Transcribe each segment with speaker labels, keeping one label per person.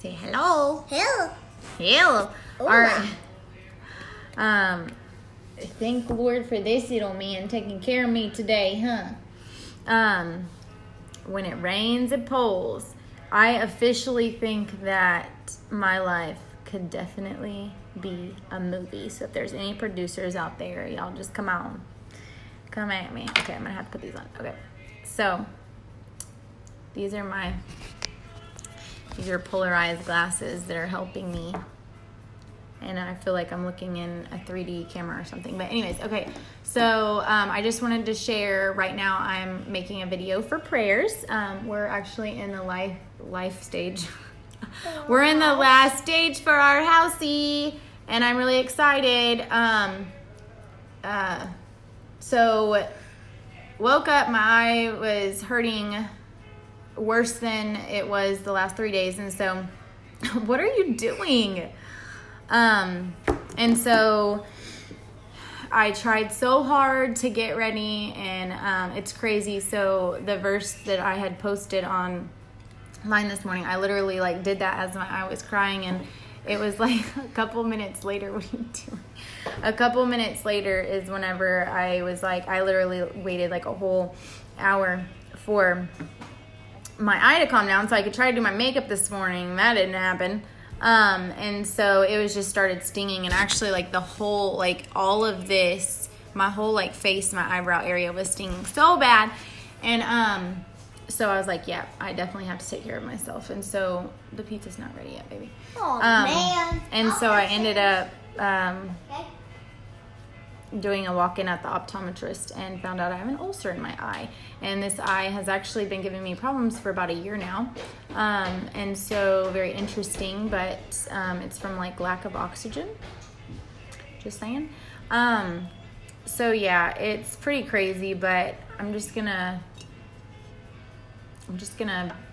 Speaker 1: Say hello.
Speaker 2: Hello.
Speaker 1: Hello.
Speaker 2: Oh,
Speaker 1: All right. Thank the Lord for this little man taking care of me today, huh? When it rains, it pours. I officially think that my life could definitely be a movie. So if there's any producers out there, y'all just come on. Come at me. Okay, I'm going to have to put these on. Okay. So these are polarized glasses that are helping me. And I feel like I'm looking in a 3D camera or something. But anyways, okay. So I just wanted to share, right now I'm making a video for prayers. We're actually in the life stage. We're in the last stage for our housey. And I'm really excited. So woke up, my eye was hurting worse than it was the last 3 days. And so, what are you doing? And so I tried so hard to get ready, and it's crazy. So the verse that I had posted online this morning, I literally did that as my eye was crying, and it was like a couple minutes later. What are you doing? A couple minutes later is whenever I was I literally waited a whole hour for my eye to calm down so I could try to do my makeup this morning. That didn't happen. And so it was just started stinging, and actually the whole, all of this, my whole face, my eyebrow area was stinging so bad. And, so I was yeah, I definitely have to take care of myself. And so the pizza's not ready yet, baby.
Speaker 2: Oh, man.
Speaker 1: And so I ended up, doing a walk-in at the optometrist and found out I have an ulcer in my eye. And this eye has actually been giving me problems for about a year now. And so very interesting, but it's from lack of oxygen. Just saying. So yeah, it's pretty crazy, but I'm just gonna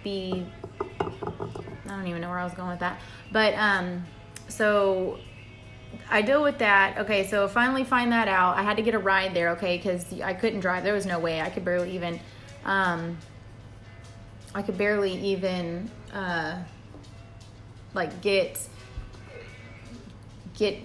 Speaker 1: be, I don't even know where I was going with that. But so I deal with that. Okay, so finally find that out. I had to get a ride there, okay, because I couldn't drive. There was no way. I could barely even, get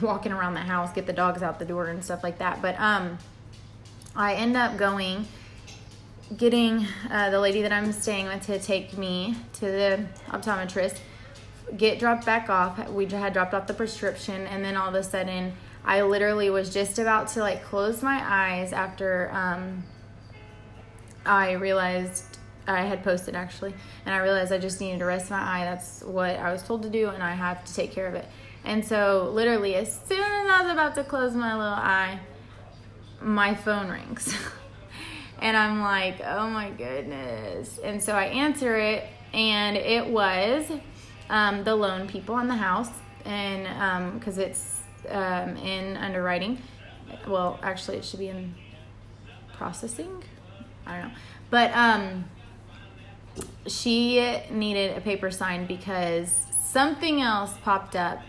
Speaker 1: walking around the house, get the dogs out the door and stuff like that. But I end up getting the lady that I'm staying with to take me to the optometrist, get dropped back off. We had dropped off the prescription, and then all of a sudden I literally was just about to close my eyes after I realized I had posted actually, and I realized I just needed to rest my eye. That's what I was told to do, and I have to take care of it. And so literally as soon as I was about to close my little eye, my phone rings. And I'm like, oh my goodness. And so I answer it, and it was the loan people on the house, and because it's in underwriting. Well, actually it should be in processing. I don't know. But she needed a paper signed because something else popped up,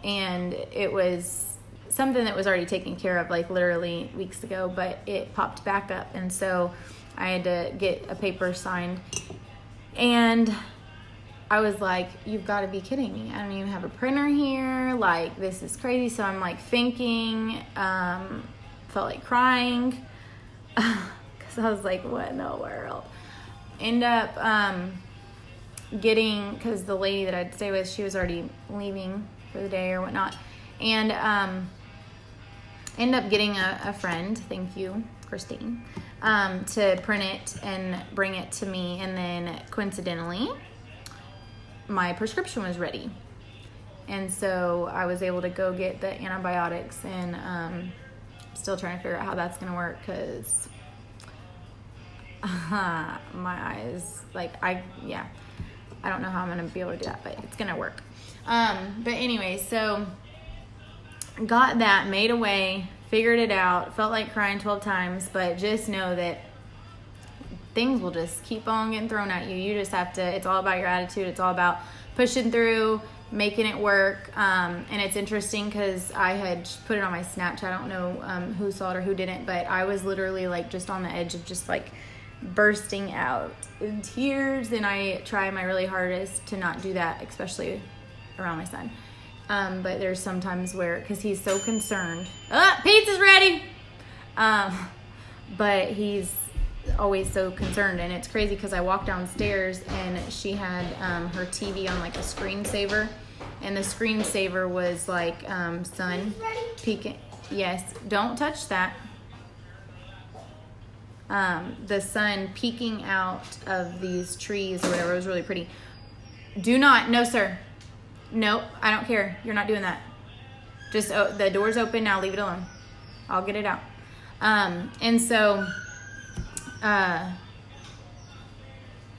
Speaker 1: and it was something that was already taken care of literally weeks ago, but it popped back up, and so I had to get a paper signed. And I was like, you've got to be kidding me. I don't even have a printer here. This is crazy. So I'm thinking, felt like crying because I was like, what in the world? End up because the lady that I'd stay with, she was already leaving for the day or whatnot. And end up getting a friend, thank you, Christine, to print it and bring it to me. And then coincidentally, my prescription was ready. And so I was able to go get the antibiotics, and still trying to figure out how that's going to work because my eyes, I don't know how I'm going to be able to do that, but it's going to work. But anyway, so got that, made a way, figured it out, felt like crying 12 times, but just know that things will just keep on getting thrown at you. You just have to, it's all about your attitude. It's all about pushing through, making it work. And it's interesting because I had put it on my Snapchat. I don't know who saw it or who didn't, but I was literally just on the edge of just bursting out in tears, and I try my really hardest to not do that, especially around my son. But there's sometimes where, because he's so concerned. Pizza's ready! But he's always so concerned, and it's crazy because I walked downstairs and she had her TV on like a screensaver, and the screensaver was like sun peeking. Yes, don't touch that. The sun peeking out of these trees or whatever. It was really pretty. Do not, no sir. Nope, I don't care. You're not doing that. Just the door's open now. Leave it alone. I'll get it out. And so that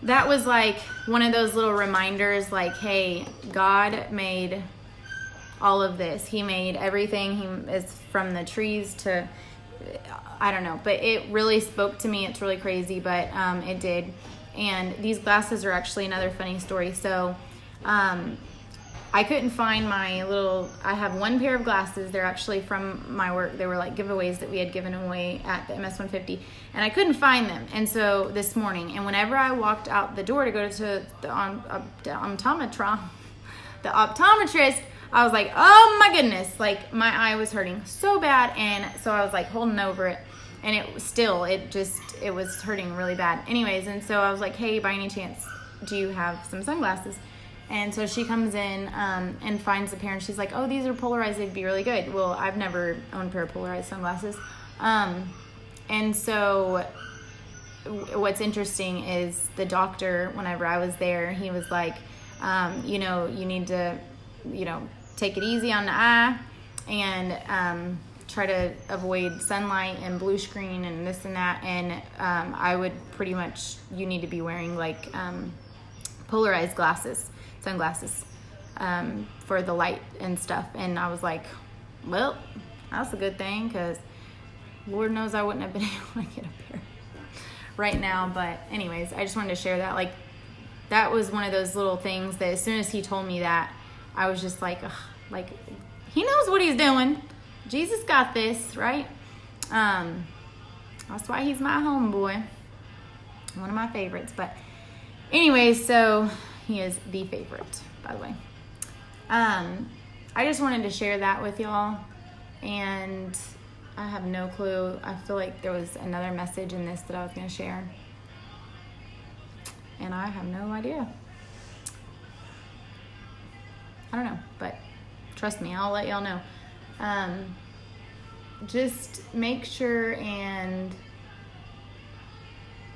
Speaker 1: was like one of those little reminders, like, hey, God made all of this. He made everything. He is from the trees to, I don't know, but it really spoke to me. It's really crazy, but it did. And these glasses are actually another funny story. So I couldn't find my I have one pair of glasses. They're actually from my work. They were like giveaways that we had given away at the MS-150, and I couldn't find them. And so this morning, and whenever I walked out the door to go to the optometrist, I was like, oh my goodness, like my eye was hurting so bad. And so I was like holding over it, and it was hurting really bad. Anyways, and so I was like, hey, by any chance, do you have some sunglasses? And so she comes in and finds a pair, and she's like, oh, these are polarized. They'd be really good. Well, I've never owned a pair of polarized sunglasses. And so what's interesting is the doctor, whenever I was there, he was like, you need to, take it easy on the eye and try to avoid sunlight and blue screen and this and that. And I would you need to be wearing like polarized sunglasses for the light and stuff. And I was like, well, that's a good thing, because Lord knows I wouldn't have been able to get a pair right now. But anyways, I just wanted to share that. Like, that was one of those little things that as soon as he told me that, I was just like, ugh, like, he knows what he's doing. Jesus got this, right? That's why he's my homeboy. One of my favorites. But anyways, so he is the favorite, by the way. I just wanted to share that with y'all, and I have no clue. I feel like there was another message in this that I was going to share, and I have no idea. I don't know, but trust me, I'll let y'all know. Just make sure, and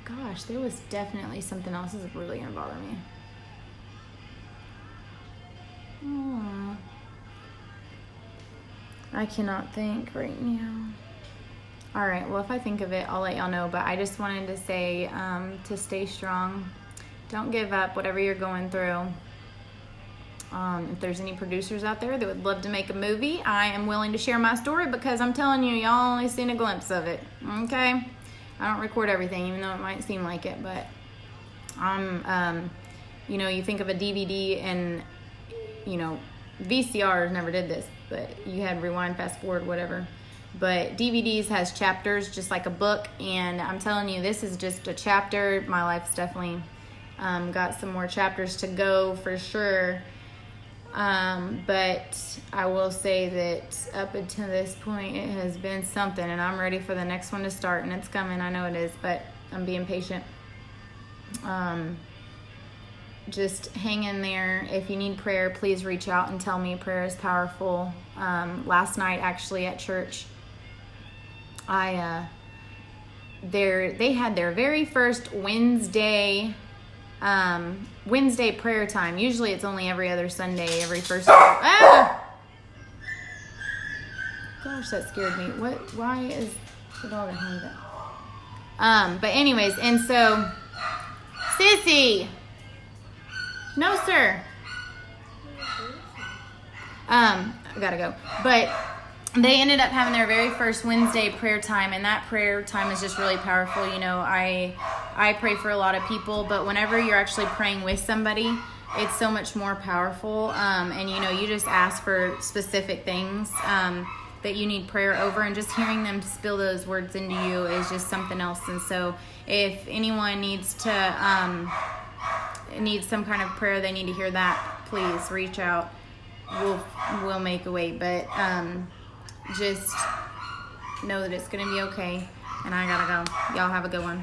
Speaker 1: gosh, there was definitely something else that's really going to bother me. I cannot think right now. All right, well, if I think of it, I'll let y'all know. But I just wanted to say to stay strong. Don't give up, whatever you're going through. If there's any producers out there that would love to make a movie, I am willing to share my story, because I'm telling you, y'all only seen a glimpse of it, okay? I don't record everything, even though it might seem like it, but you think of a DVD, and VCRs never did this, but you had rewind, fast forward, whatever. But DVDs has chapters, just like a book, and I'm telling you, this is just a chapter. My life's definitely got some more chapters to go for sure. But I will say that up until this point, it has been something, and I'm ready for the next one to start, and it's coming. I know it is, but I'm being patient. Just hang in there. If you need prayer, please reach out and tell me. Prayer is powerful. Last night, actually, at church, they had their very first Wednesday prayer time. Usually it's only every other Sunday, every first. Gosh, that scared me. Why is the dog behind that? But anyways, and so, Sissy. No, sir. I gotta go. But they ended up having their very first Wednesday prayer time, and that prayer time is just really powerful. I pray for a lot of people, but whenever you're actually praying with somebody, it's so much more powerful. And you just ask for specific things that that you need prayer over, and just hearing them spill those words into you is just something else. And so if anyone needs to needs some kind of prayer, they need to hear that, please reach out. We'll make a way, but just know that it's going to be okay, and I gotta go. Y'all have a good one.